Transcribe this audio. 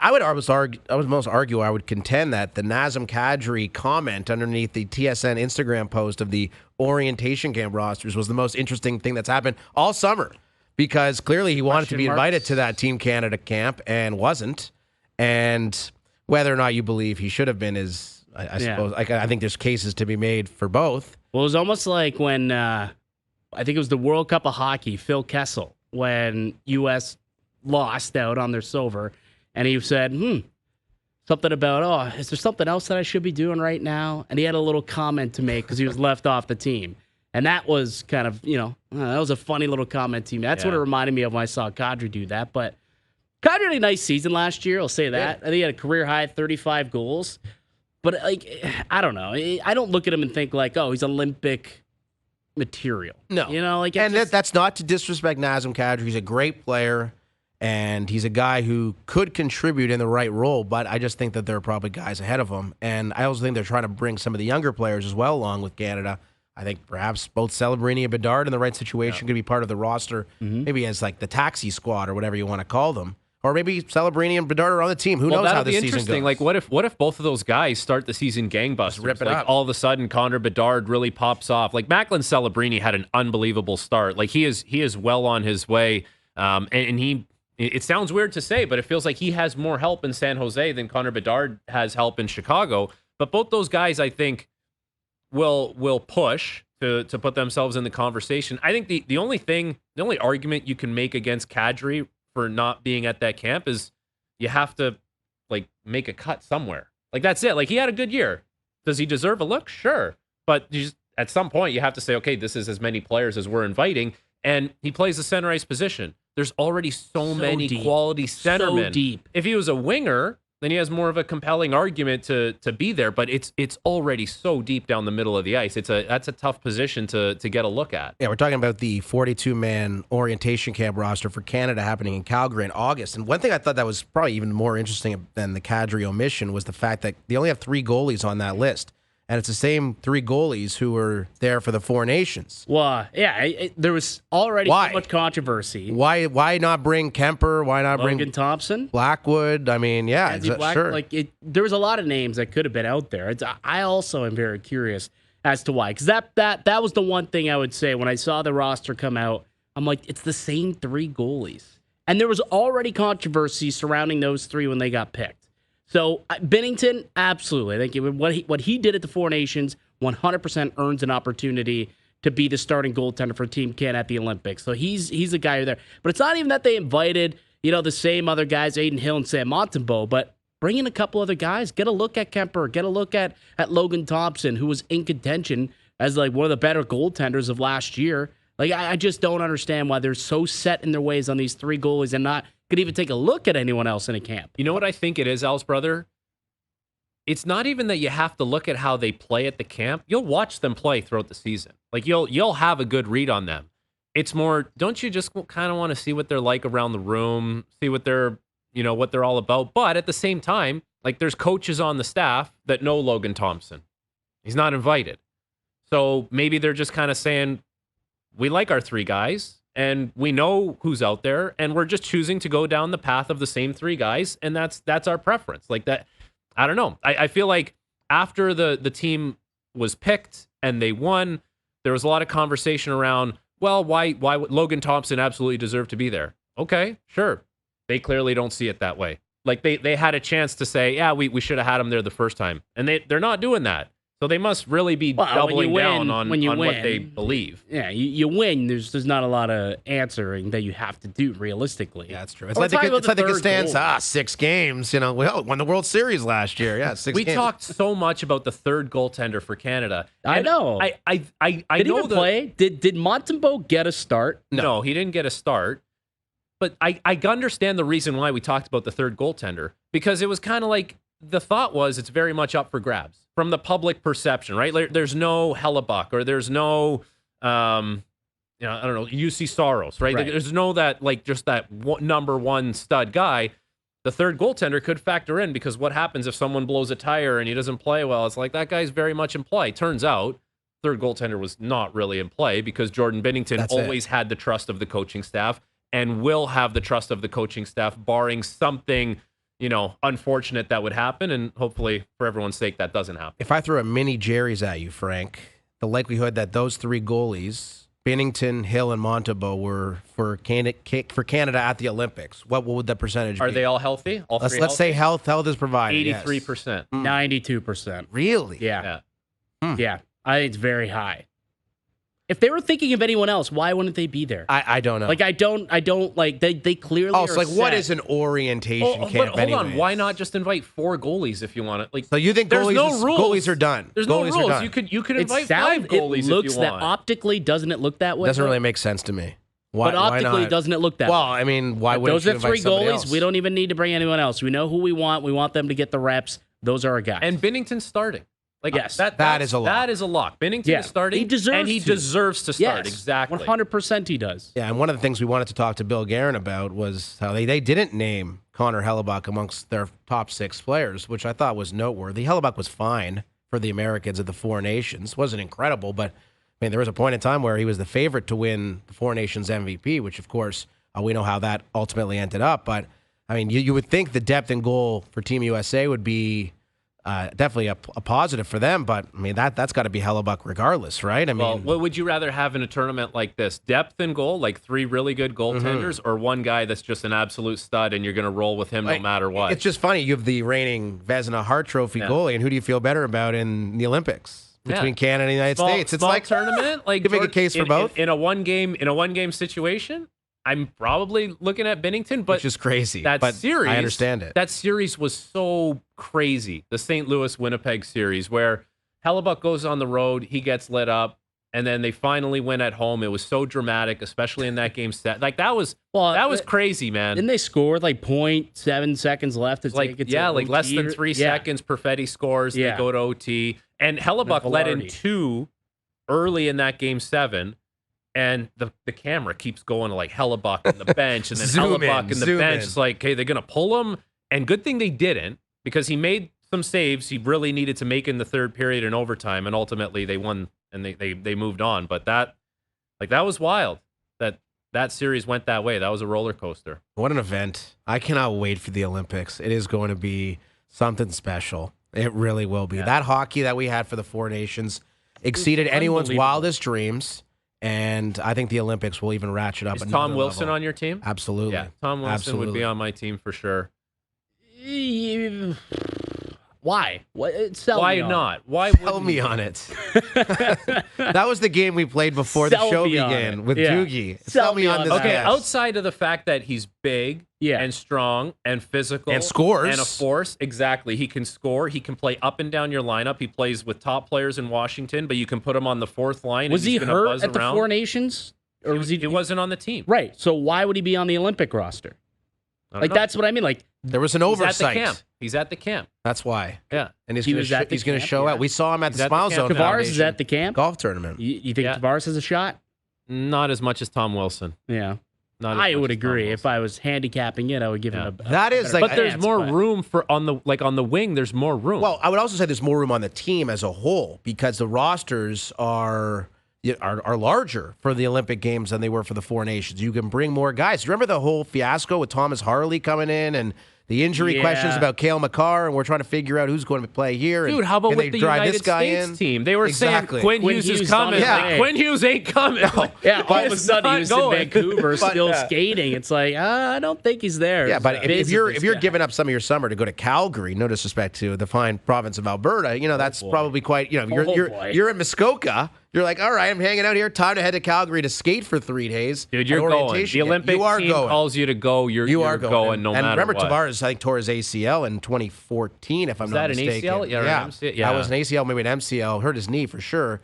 I would I would contend that the Nazem Kadri comment underneath the TSN Instagram post of the orientation camp rosters was the most interesting thing that's happened all summer, because clearly he wanted to be invited to that Team Canada camp and wasn't. And whether or not you believe he should have been is, I suppose, I think there's cases to be made for both. Well, it was almost like when I think it was the World Cup of Hockey, Phil Kessel, when U.S. lost out on their silver. And he said, something about, is there something else that I should be doing right now? And he had a little comment to make because he was left off the team. And that was kind of, that was a funny little comment to me. That's what it reminded me of when I saw Kadri do that. But Kadri had a nice season last year, I'll say that. I think he had a career-high 35 goals. But, I don't know. I don't look at him and think he's Olympic material. No. That's not to disrespect Nazem Kadri. He's a great player. And he's a guy who could contribute in the right role, but I just think that there are probably guys ahead of him. And I also think they're trying to bring some of the younger players as well along with Canada. I think perhaps both Celebrini and Bedard in the right situation could be part of the roster, maybe as the taxi squad or whatever you want to call them. Or maybe Celebrini and Bedard are on the team. Who knows how this season goes? Like, what if both of those guys start the season gangbusters? Rip it up. All of a sudden, Connor Bedard really pops off. Like, Macklin Celebrini had an unbelievable start. Like, he is well on his way, and he. It sounds weird to say, but it feels like he has more help in San Jose than Connor Bedard has help in Chicago. But both those guys, I think, will push to put themselves in the conversation. I think the only argument you can make against Kadri for not being at that camp is you have to make a cut somewhere. That's it. He had a good year. Does he deserve a look? Sure. But at some point you have to say, okay, this is as many players as we're inviting. And he plays the center ice position. There's already so many deep. Quality centermen. So deep. If he was a winger, then he has more of a compelling argument to be there. But it's already so deep down the middle of the ice. That's a tough position to get a look at. Yeah, we're talking about the 42-man orientation camp roster for Canada happening in Calgary in August. And one thing I thought that was probably even more interesting than the Kadri omission was the fact that they only have 3 goalies on that list. And it's the same 3 goalies who were there for the 4 Nations. Well, there was already so much controversy. Why not bring Kemper? Why not bring Logan Thompson? Blackwood? I mean, sure. There was a lot of names that could have been out there. I also am very curious as to why. Because that was the one thing I would say when I saw the roster come out. I'm like, it's the same 3 goalies. And there was already controversy surrounding those 3 when they got picked. So Binnington, absolutely. I think what he did at the 4 Nations 100% earns an opportunity to be the starting goaltender for Team Canada at the Olympics. So he's a guy there. But it's not even that they invited the same other guys, Aiden Hill and Sam Montembeault, but bring in a couple other guys. Get a look at Kemper. Get a look at Logan Thompson, who was in contention as one of the better goaltenders of last year. I just don't understand why they're so set in their ways on these 3 goalies and not could even take a look at anyone else in a camp. You know what I think it is, Al's brother? It's not even that you have to look at how they play at the camp. You'll watch them play throughout the season. You'll have a good read on them. It's more, don't you just kind of want to see what they're like around the room, see what they're all about. But at the same time, there's coaches on the staff that know Logan Thompson. He's not invited. So maybe they're just kind of saying, we like our 3 guys. And we know who's out there, and we're just choosing to go down the path of the same 3 guys, and that's our preference. That, I don't know. I feel like after the team was picked and they won, there was a lot of conversation around, well, why would Logan Thompson absolutely deserve to be there? Okay, sure. They clearly don't see it that way. They had a chance to say, yeah, we should have had him there the first time, and they're not doing that. So they must really be doubling down on what they believe. Yeah, you win. There's not a lot of answering that you have to do realistically. Yeah, that's true. It's like the Costanza, 6 games. We won the World Series last year. Yeah, 6 games. We talked so much about the 3rd goaltender for Canada. I know. I did know he even play? Did Montembeault get a start? No, he didn't get a start. But I understand the reason why we talked about the 3rd goaltender, because it was kind of the thought was it's very much up for grabs from the public perception, right? There's no Hellebuck or there's no, I don't know, UC Soros, right? There's no just that number 1 stud guy. The 3rd goaltender could factor in because what happens if someone blows a tire and he doesn't play well? It's that guy's very much in play. Turns out 3rd goaltender was not really in play because Jordan Binnington always had the trust of the coaching staff and will have the trust of the coaching staff barring something unfortunate that would happen, and hopefully for everyone's sake that doesn't happen. If I throw a mini Jerry's at you, Frank, the likelihood that those three goalies, Binnington, Hill, and Montembeault, were for Canada at the Olympics, what would the percentage be? Are they all healthy? All three Let's say health is provided. 83%. 92%. Really? Yeah. Yeah. I think it's very high. If they were thinking of anyone else, why wouldn't they be there? I don't know. Like, I don't like, they clearly Oh, are so like, set. what is an orientation camp But hold on, anyways? why not just invite 4 goalies if you want it? Like, So you think there's no rules. goalies are done? There's goalies no are rules. done. You could It invite sounds, 5 goalies it looks if you that want. optically, doesn't it look that way? Doesn't though? really make sense to me. Why, But optically, why not? doesn't it look that Well, way? I mean, why But wouldn't those you are invite 3 somebody goalies. else? We don't even need to bring anyone else. We know who we want. We want them to get the reps. Those are our guys. And Binnington's starting. Like, Yes. That is a lock. That is a lock. Binnington is starting. He deserves and he to. deserves to start. Yes, Exactly. 100% he does. Yeah, and one of the things we wanted to talk to Bill Guerin about was how they didn't name Connor Hellebuck amongst their top 6 players, which I thought was noteworthy. Hellebuck was fine for the Americans at the Four Nations. Wasn't incredible, but I mean, there was a point in time where he was the favorite to win the Four Nations MVP, which, of course, we know how that ultimately ended up. But, I mean, you would think the depth and goal for Team USA would be definitely a positive for them, but I mean that's got to be Hellebuck regardless, right? I mean, Well, what would you rather have in a tournament like this? Depth in goal, like 3 really good goaltenders, or one guy that's just an absolute stud and you're going to roll with him no matter what? It's just funny. You have the reigning Vezina Hart Trophy goalie, and who do you feel better about in the Olympics between Canada and the United States? It's small like tournament, like you make a case for both in a one game situation. I'm probably looking at Binnington, but which is crazy. That but series, I understand it. That series was so crazy. The St. Louis Winnipeg series, where Hellebuck goes on the road, he gets lit up, and then they finally win at home. It was so dramatic, especially in that game set. Like that was crazy, man. Didn't they score with like 0.7 seconds left? To like take it to like OT less than 3 seconds. Perfetti scores. They go to OT, and Hellebuck let in 2 early in that game 7. And the camera keeps going to like Hellebuck and the bench, and then Hellebuck and the bench. It's like, okay, they're gonna pull him, and good thing they didn't, because he made some saves he really needed to make in the third period and overtime, and ultimately they won and they moved on. But that was wild. That series went that way. That was a roller coaster. What an event! I cannot wait for the Olympics. It is going to be something special. It really will be. Yeah. That hockey that we had for the Four Nations exceeded anyone's wildest dreams. And I think the Olympics will even ratchet up. Is Tom Wilson level. on your team? Absolutely. Yeah, Tom Wilson Absolutely. would be on my team for sure. Why? Why not? Why Sell me on it. That was the game we played before the show began with Doogie. Sell me on this. Okay, guy. outside of the fact that he's big and strong and physical and scores and a force, exactly. He can score. He can play up and down your lineup. He plays with top players in Washington, but you can put him on the 4th line. Was and he he's gonna hurt buzz at the around. Four Nations? Or was he? He wasn't on the team. Right. So why would he be on the Olympic roster? Like, that's what I mean. Like, there was an oversight. He's at the camp. That's why. Yeah. And he's going to show out. We saw him at the He's at the Smile camp. Zone Tavares is at the camp golf tournament. You think Tavares has a shot? Not as much as Tom Wilson. Yeah. Not as I much would as Tom agree. Wilson. If I was handicapping it, I would give him a That is like, but there's more room for on the wing. There's more room. Well, I would also say there's more room on the team as a whole because the rosters are larger for the Olympic Games than they were for the Four Nations. You can bring more guys. Remember the whole fiasco with Thomas Harley coming in and the injury questions about Cale Makar, and we're trying to figure out who's going to play here. Dude, how about with the United States team? They were saying Quinn Hughes is coming. Yeah. Quinn Hughes ain't coming. No. Yeah, all of a sudden he was in Vancouver still yeah. skating. It's like, I don't think he's there. Yeah, but if you're giving up some of your summer to go to Calgary, no disrespect to the fine province of Alberta, that's probably quite, you're in Muskoka. You're like, all right, I'm hanging out here. Time to head to Calgary to skate for 3 days. Dude, you're going. The Olympic team calls you to go. You're going no matter what. And remember, Tavares, I think, tore his ACL in 2014, if I'm not mistaken. Was that an ACL? Yeah, that was an ACL, maybe an MCL. Hurt his knee for sure.